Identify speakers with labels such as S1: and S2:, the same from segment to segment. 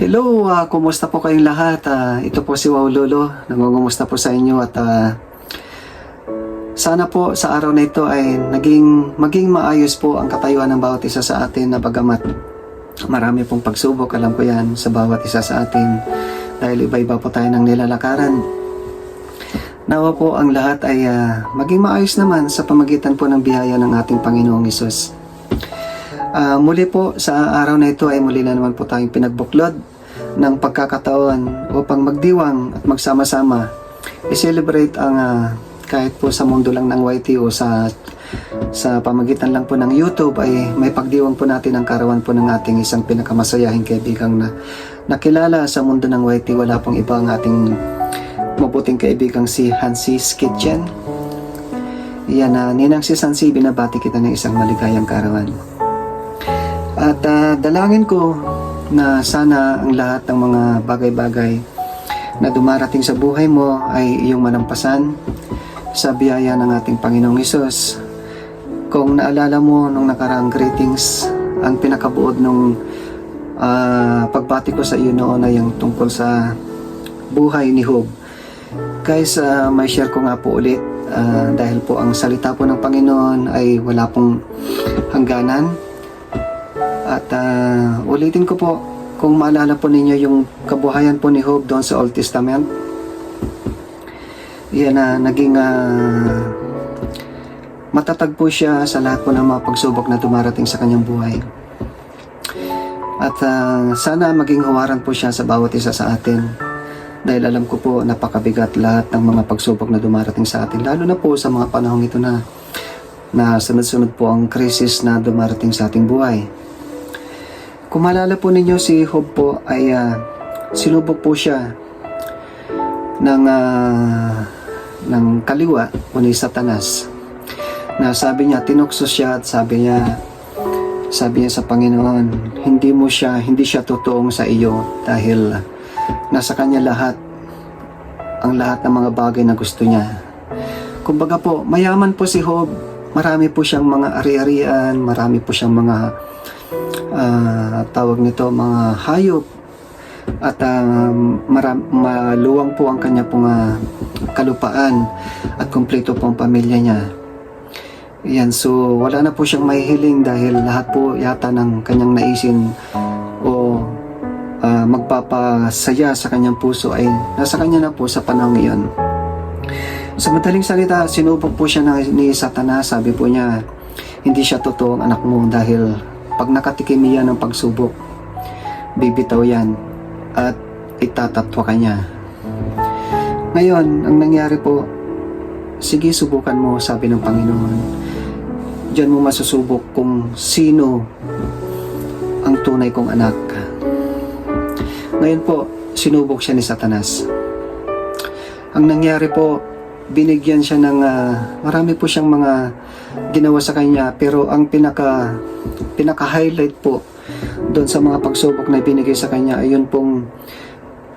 S1: Hello, kumusta po kayong lahat? Ito po si Wow Lolo, nangungumusta po sa inyo at sana po sa araw na ito ay maging maayos po ang katayuan ng bawat isa sa atin na bagamat marami pong pagsubok, alam ko yan, sa bawat isa sa atin dahil iba-iba po tayo ng nilalakaran. Nawa po ang lahat ay maging maayos naman sa pamagitan po ng biyaya ng ating Panginoong Hesus. Muli po sa araw na ito ay muli na naman po tayong pinagbuklod ng pagkakataon upang magdiwang at magsama-sama i-celebrate ang kahit po sa mundo lang ng YT o sa pamagitan lang po ng YouTube ay may pagdiwang po natin ang karawan po ng ating isang pinakamasayahing kaibigang na nakilala sa mundo ng YT. Wala pong iba ang ating mabuting kaibigang si Hansi's Kitchen. Yan, Ninang si Hansi, binabati kita ng isang maligayang karawan. At dalangin ko na sana ang lahat ng mga bagay-bagay na dumarating sa buhay mo ay iyong malampasan sa biyaya ng ating Panginoong Hesus. Kung naalala mo nung nakaraang greetings, ang pinakabuod nung pagbati ko sa iyo noon ay yung tungkol sa buhay ni Job. Guys, may share ko nga po ulit dahil po ang salita po ng Panginoon ay wala pong hangganan. At ulitin ko po, kung maalala po ninyo yung kabuhayan po ni Job doon sa Old Testament, yan naging matatag po siya sa lahat po ng mga pagsubok na dumarating sa kanyang buhay. At sana maging huwaran po siya sa bawat isa sa atin dahil alam ko po napakabigat lahat ng mga pagsubok na dumarating sa atin, lalo na po sa mga panahong ito na sunod-sunod po ang krisis na dumarating sa ating buhay. Kung maalala po ninyo, si Job po ay sinubok po siya ng kaliwa o ni Satanas, na sabi niya, tinukso siya at sabi niya sa Panginoon, hindi siya totoong sa iyo dahil nasa kanya ang lahat ng mga bagay na gusto niya. Kumbaga po, mayaman po si Job, marami po siyang mga ari-arian, marami po siyang mga tawag nito, mga hayop, at maluwang po ang kanya pong kalupaan at kumpleto po ang pamilya niya. Yan, so wala na po siyang mahihiling dahil lahat po yata ng kanyang naisin o magpapasaya sa kanyang puso ay nasa kanya na po sa panahon iyon. Sa madaling salita, sinubok po siya ni Satanas. Sabi po niya, hindi siya totoong anak mo dahil pag nakatikim niya ng pagsubok, bibitaw yan at itatatwa ka niya. Ngayon, ang nangyari po, sige, subukan mo, sabi ng Panginoon. Diyan mo masusubok kung sino ang tunay kong anak. Ngayon po, sinubok siya ni Satanas. Ang nangyari po, binigyan siya ng marami po siyang mga ginawa sa kanya, pero ang pinaka-highlight po doon sa mga pagsubok na binigay sa kanya ay yun pong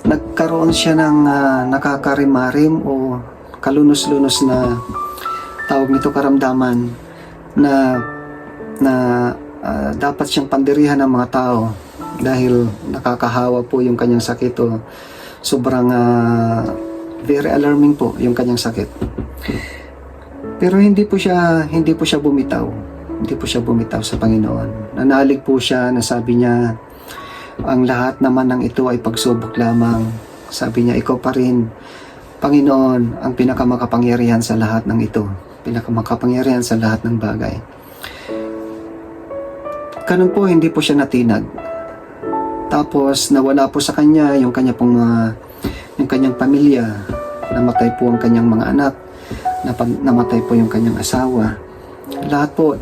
S1: nagkaroon siya ng nakakarimarim o kalunos-lunos na tawag nito karamdaman na dapat siyang pandirihan ng mga tao dahil nakakahawa po yung kanyang sakit o sobrang very alarming po yung kanyang sakit. Pero hindi po siya bumitaw. Hindi po siya bumitaw sa Panginoon. Nanalig po siya na sabi niya, ang lahat naman ng ito ay pagsubok lamang. Sabi niya, ikaw pa rin, Panginoon, ang pinakamakapangyarihan sa lahat ng ito. Pinakamakapangyarihan sa lahat ng bagay. Ganun po, hindi po siya natinag. Tapos, nawala po sa kanya yung kanya pong yung kanyang pamilya. Namatay po ang kanyang mga anak. Namatay po yung kanyang asawa. Lahat po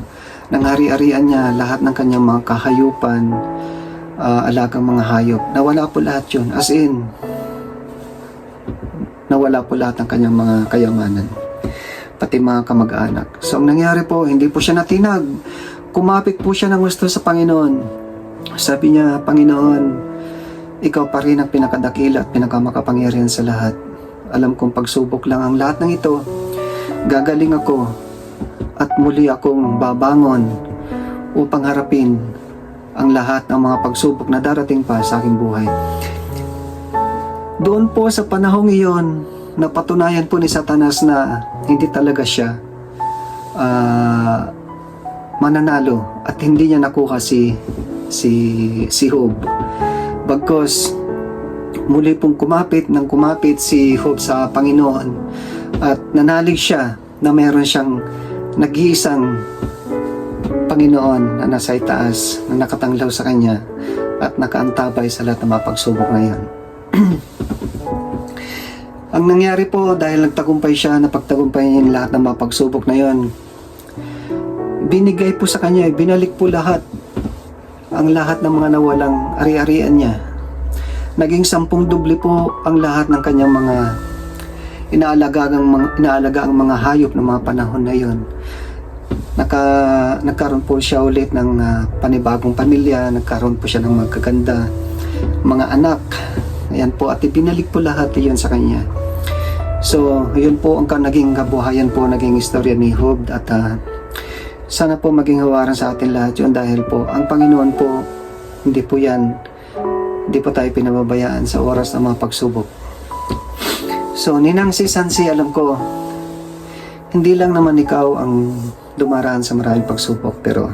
S1: ng hari-arian niya, lahat ng kanyang mga kahayupan, alagang mga hayop, nawala po lahat yun. As in, nawala po lahat ng kanyang mga kayamanan, pati mga kamag-anak. So, ang nangyari po, hindi po siya natinag. Kumapit po siya ng gusto sa Panginoon. Sabi niya, Panginoon, ikaw pa rin ang pinakadakila at pinakamakapangyarihan sa lahat. Alam kong pagsubok lang ang lahat ng ito. Gagaling ako at muli akong babangon upang harapin ang lahat ng mga pagsubok na darating pa sa aking buhay. Doon po sa panahong iyon, napatunayan po ni Satanas na hindi talaga siya mananalo at hindi niya nakuha si Job. Bagkus muli pong kumapit si Job sa Panginoon at nanalig siya na meron siyang nag-iisang Panginoon na nasa itaas, na nakatanglaw sa kanya at nakaantabay sa lahat ng mga pagsubok na yan. Ang nangyari po, dahil nagtagumpay siya, napagtagumpay niya yung lahat ng mga pagsubok na yon, binigay po sa kanya, binalik po lahat, ang lahat ng mga nawalang ari-arian niya. Naging 10 doble po ang lahat ng kanyang mga inaalagaang mga hayop ng mga panahon na yon. Nagkaroon po siya ulit ng panibagong pamilya, nagkaroon po siya ng magaganda mga anak. Ayan po, at ibinalik po lahat yun sa kanya. So, yun po ang naging kabuhayan po, naging istorya ni Job. At sana po maging hawaran sa atin lahat yun, dahil po ang Panginoon po, hindi po tayo pinababayaan sa oras ng mga pagsubok. So, Ninang si Sansi, alam ko, hindi lang naman ikaw ang dumaraan sa maraming pagsubok, pero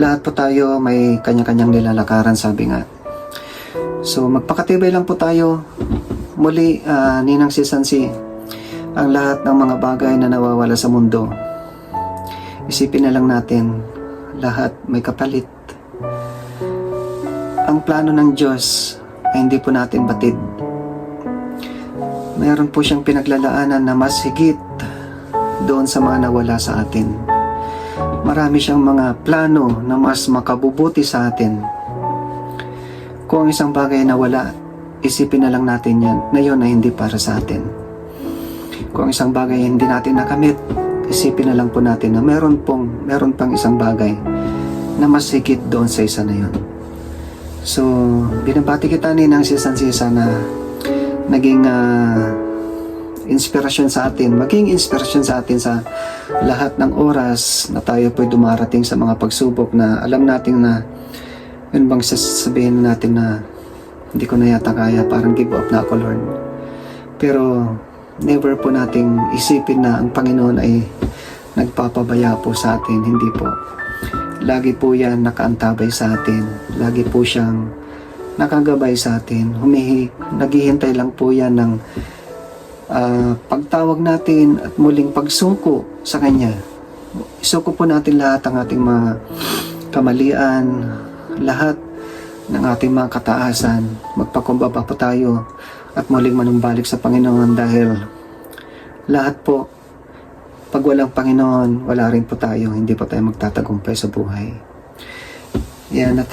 S1: lahat po tayo may kanya-kanyang nilalakaran, sabi nga. So, magpakatibay lang po tayo. Muli, Ninang si Sansi, ang lahat ng mga bagay na nawawala sa mundo, isipin na lang natin, lahat may kapalit. Ang plano ng Diyos ay hindi po natin batid. Mayroon po siyang pinaglalaanan na mas higit doon sa mga nawala sa atin. Marami siyang mga plano na mas makabubuti sa atin. Kung isang bagay na wala, isipin na lang natin yan, na yun ay hindi para sa atin. Kung isang bagay hindi natin nakamit, isipin na lang po natin na meron pang isang bagay na mas higit doon sa isa na yun. So, binabati kita ni Nang Sisan-Sisa na naging inspirasyon sa atin, maging inspirasyon sa atin sa lahat ng oras na tayo po'y dumarating sa mga pagsubok na alam natin na yun bang sasabihin natin na hindi ko na yata kaya, parang give up na ako, Lord. Pero never po nating isipin na ang Panginoon ay nagpapabaya po sa atin. Hindi po. Lagi po yan nakaantabay sa atin. Lagi po siyang nakagabay sa atin. Naghihintay lang po yan ng pagtawag natin at muling pagsuko sa Kanya. Isuko po natin lahat ang ating mga kamalian, lahat ng ating mga kataasan. Magpakumbaba po tayo at muling manumbalik sa Panginoon, dahil lahat po, pag walang Panginoon, wala rin po tayo. Hindi po tayo magtatagumpay sa buhay. Yan, at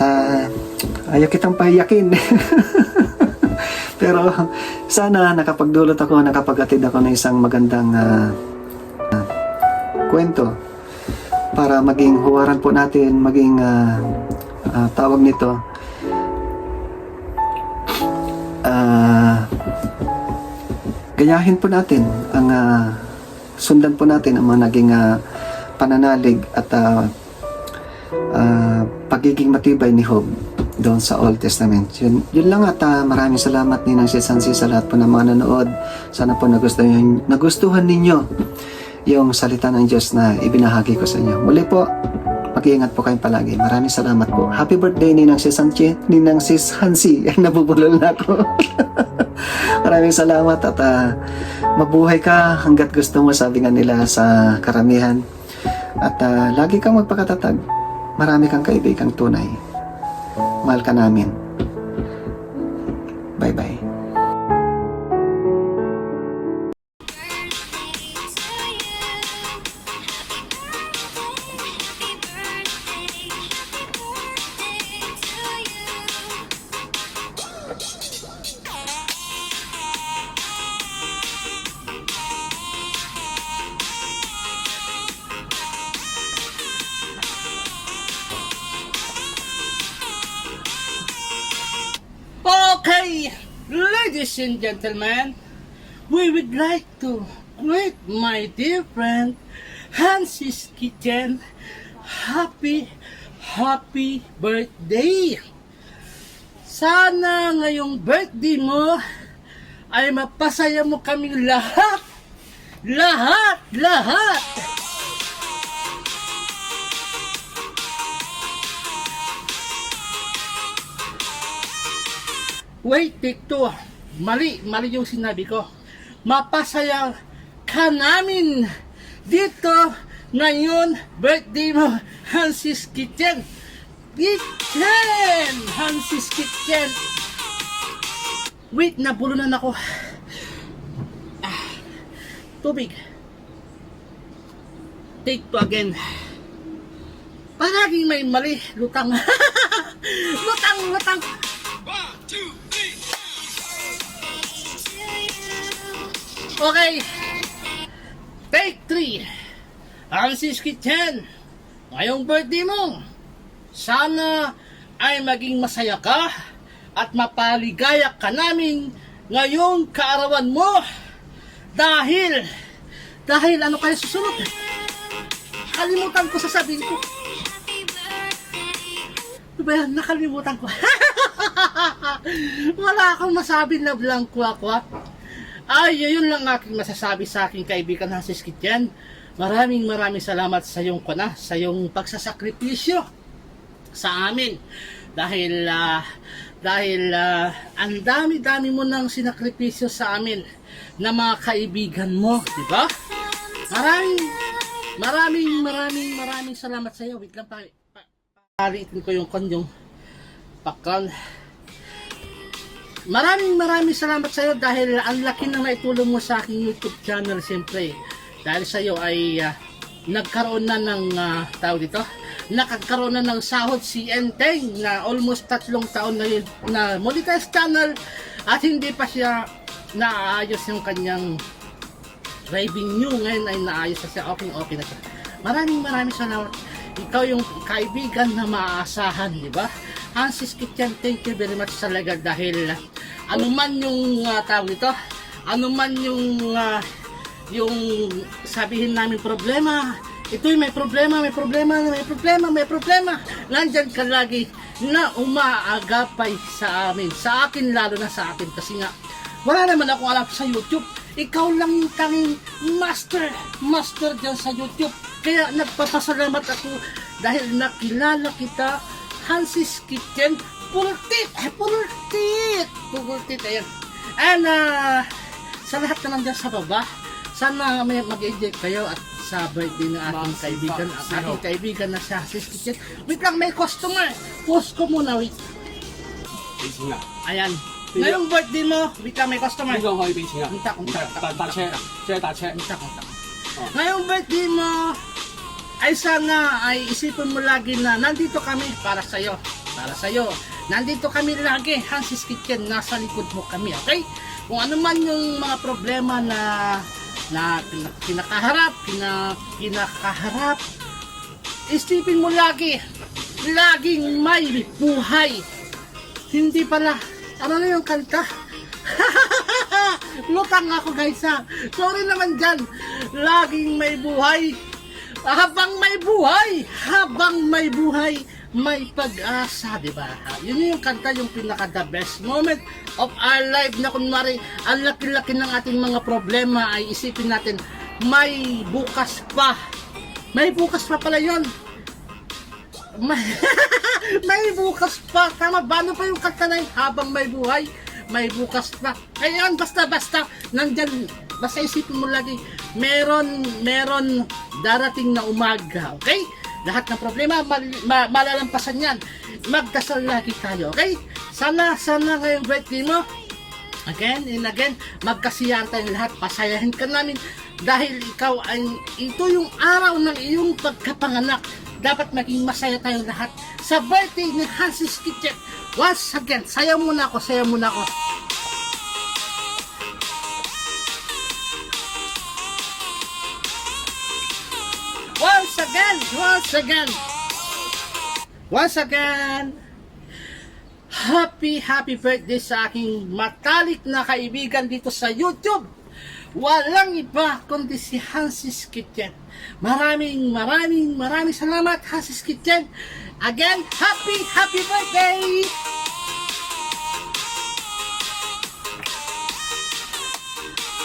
S1: ayaw kitang pahiyakin. Pero sana nakapagdulot ako, nakapag-atid ako ng isang magandang kwento para maging huwaran po natin, maging tawag nito, gayahin po natin ang sundan po natin ang mga naging pananalig at pagiging matibay ni Job doon sa Old Testament. Yun lang, at maraming salamat ni Nang Sisansi sa lahat po ng mga nanood. Sana po nagustuhan ninyo yung salita ng Diyos na ibinahagi ko sa inyo. Muli po, mag-iingat po kayong palagi. Maraming salamat po. Happy birthday Ninang Sis Hansi. Ninang Sis Hansi. Nabubulol na ako. Maraming salamat at mabuhay ka hanggat gusto mo, sabi nga nila sa karamihan. At lagi kang magpakatatag. Marami kang kaibigang tunay. Mahal ka namin. Bye-bye.
S2: Okay, ladies and gentlemen, we would like to greet my dear friend Hansi's Kitchen. Happy birthday! Sana ngayong birthday mo ay mapasaya mo kaming lahat! Lahat! Wait, take two. Mali yung sinabi ko. Mapasaya ka namin dito ngayon, birthday mo, Hansi's Kitchen. Hansi's Kitchen. Wait, nabulunan ako. Tubig. Take two again. Palaging may mali. Lutang. Lutang. Okay, take 3. Hansi's Kitchen, ngayong birthday mo, sana ay maging masaya ka at mapaligaya ka namin ngayong kaarawan mo. Dahil ano kaya susunod? Kalimutan ko sasabihin ko. Ano ba yan? Nakalimutan ko. Wala akong masabi na blanco ako. Ay, yun lang aking masasabi sa aking kaibigan Hansi's Kitchen. Maraming salamat sa iyong sa iyong pagsasakripisyo sa amin. Dahil ang dami mo nang sinakripisyo sa amin na mga kaibigan mo, di ba? Maraming salamat sa iyo. Wait lang palitin ko yung pakran. Maraming salamat sa iyo dahil ang laki ng naitulong mo sa aking YouTube channel. Siyempre, dahil sa iyo ay nagkaroon na ng tawag dito, nakagkaroon na ng sahod si Enteng na almost 3 taon na yun na monetized channel at hindi pa siya naayos yung kanyang revenue. Ngayon ay naayos na siya. Okay na siya. Maraming salamat. Ikaw yung kaibigan na maaasahan, di ba? Hansi's Kitchen, thank you very much talaga dahil anuman yung tawag ito, anuman yung sabihin namin problema, ito'y may problema, nandyan ka lagi na umaagapay sa amin, sa akin, lalo na sa akin kasi nga wala naman akong alam sa YouTube. Ikaw lang yung tanging master dyan sa YouTube. Kaya nagpapasalamat ako dahil nakilala kita, Hansi's Kitchen. Pultit, ayan. And sa lahat na nandyan sa baba, sana may mag-enjoy kayo at sa birthday ng ating kaibigan na si Hansi's Kitchen. Wait lang, may customer. Post ko muna, wait. Ayan. Ngayong birthday mo, wait lang, may customer. Kontak. Ngayong birthday mo, ay sana ay isipin mo lagi na nandito kami para sa'yo. Nandito kami lagi, Hansi's Kitchen, nasa likod mo kami, okay? Kung ano man yung mga problema na kinakaharap, isipin mo laging may buhay. Hindi pala, ano na yung kanta? Lutang ako guys ha. Sorry naman dyan. Laging may buhay. Habang may buhay, may pag-asa, diba? Yun yung kanta, yung pinaka the best moment of our life na kunwari, ang laki-laki ng ating mga problema ay isipin natin, may bukas pa. May bukas pa pala yun. May, may bukas pa. Tama ba? Ano pa yung kanta na yun? Habang may buhay, may bukas pa. Ayan, basta nandyan, basta isipin mo lagi, meron darating na umaga, okay? Lahat ng problema, malalampasan yan. Magdasal lagi tayo, okay? Sana ngayong birthday mo, again and again, magkasiyahan tayo lahat, pasayahin ka namin dahil ikaw ay, ito yung araw ng iyong pagkapanganak. Dapat maging masaya tayo lahat sa birthday ni Hansy's Kitchen. Once again, sayaw muna ako. Once again, happy birthday sa aking matalik na kaibigan dito sa YouTube. Walang iba kundi si Hansy's Kitchen. Maraming salamat, Hansy's Kitchen. Again, happy birthday!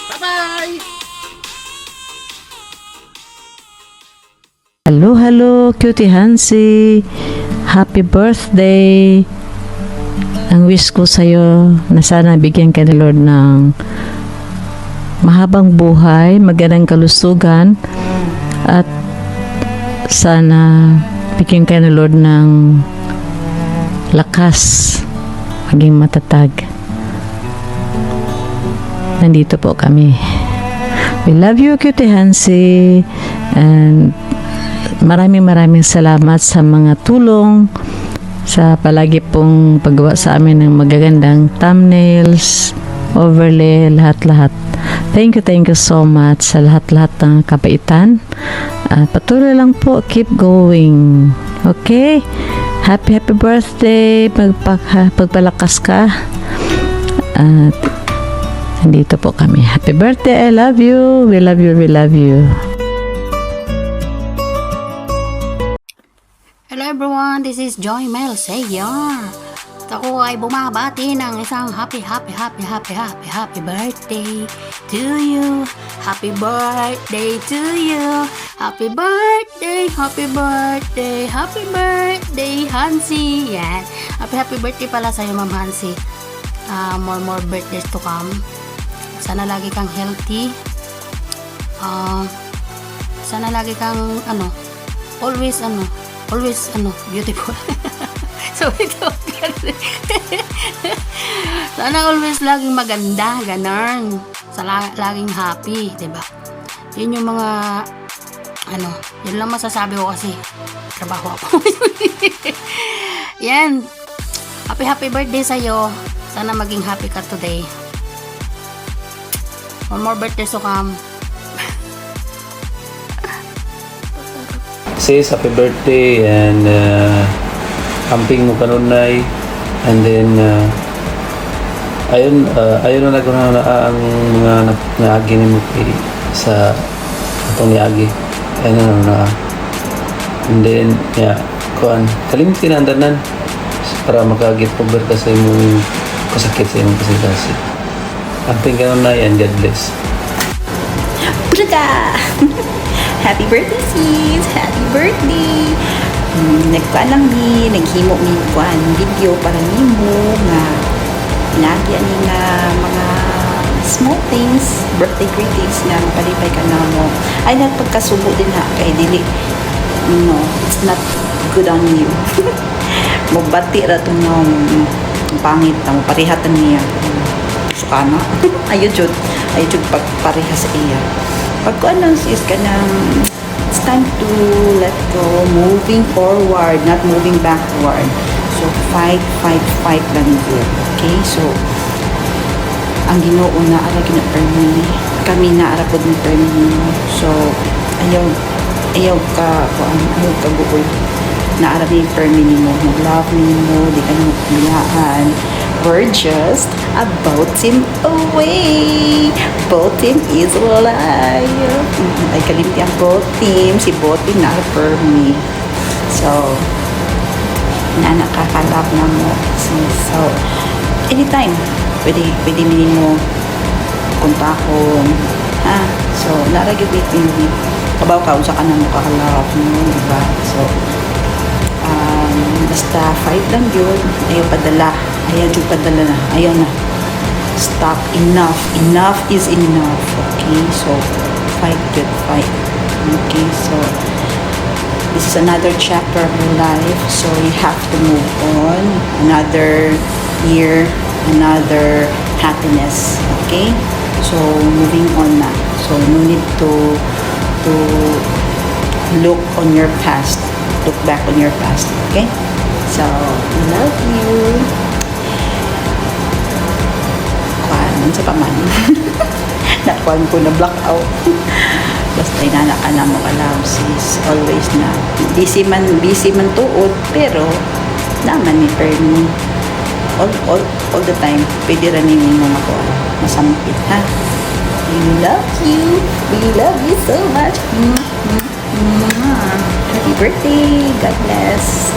S2: Bye-bye!
S3: Hello, cutie Hansy. Happy birthday. Ang wish ko sa'yo na sana bigyan ka ni Lord ng mahabang buhay, magandang kalusugan, at sana bigyan ka ni Lord ng lakas, maging matatag. Nandito po kami. We love you, cutie Hansy, and maraming salamat sa mga tulong, sa palagi pong paggawa sa amin ng magagandang thumbnails, overlay, lahat-lahat. Thank you so much sa lahat-lahat ng kabaitan. Patuloy lang po, keep going. Okay? Happy birthday. Pagpalakas ka. At nandito po kami. Happy birthday. I love you. We love you.
S4: Hello everyone, this is Joy Mel Sayar. Ako ay bumabati ng isang happy birthday to you. Happy birthday to you. Happy birthday, Hansy. Yan. Happy birthday pala sa'yo, Ma'am Hansy. More birthdays to come. Sana lagi kang healthy. Sana lagi kang always beautiful. So ito, sana always laging maganda, ganun. Laging happy, diba? Yun yung mga, yun lang masasabi ko kasi trabaho ako. Yan. Happy birthday sa'yo. Sana maging happy ka today. More birthdays to come.
S5: Sis, happy birthday, and amping mo kanunay, and then ayun na nagkuhan na ang mga naagi ni mo sa atong niagi, ayun na, and then kuan kalimtin ang tanan para makagit over ka sa imong kasakit, sa imong kasing. Amping kanunay, and God bless.
S6: Pushka! Happy birthday, sis! Happy birthday! Nagkuhan lang naghimo mi kuan video para nimo nga lagi ani nga mga small things, birthday greetings nga mapalipay ka na mo. Ay nagpagkasubo din ha kay dili. No, it's not good on you. Mabati ra tong pangit na mo parihatan niya. Sukana. Ayun jud pagpareha sa iya. Pagkuan lang sis ka ng it's time to let go, moving forward, not moving backward. So fight lang yun. Okay, so ang Ginoo na ara gina-permit, kami na ara pod ni permit. So ayaw ka buol na ara ni permit mo, love mo, di ka mo pilihan. We're just about him away. Botim is alive. Ay kalimti ang Botim. Si Botim na for me. So, nakakalap na mo. So, anytime, pwede mo kontakon. ha. So, naragyo bitin kabaw ka usa ka na makakalap mo, diba? So, basta 5 lang yun. Ayaw padala. Ayaw dyan padala na. Ayaw na. Stop. Enough. Enough is enough. Okay? So, 5 good 5. Okay? So, this is another chapter of your life. So, you have to move on. Another year. Another happiness. Okay? So, moving on na. So, no need to look on your past. Look back on your past. Okay? So, love you. Kuan sa paman. Nakuan ko na blackout. Basta inana ka na mo alam sis. Always na. Busy man tuod. Pero, naman ni Perni. All the time. Pwede rin mo makuha. Masampit ha. We love you. We love you so much. Happy birthday. God bless.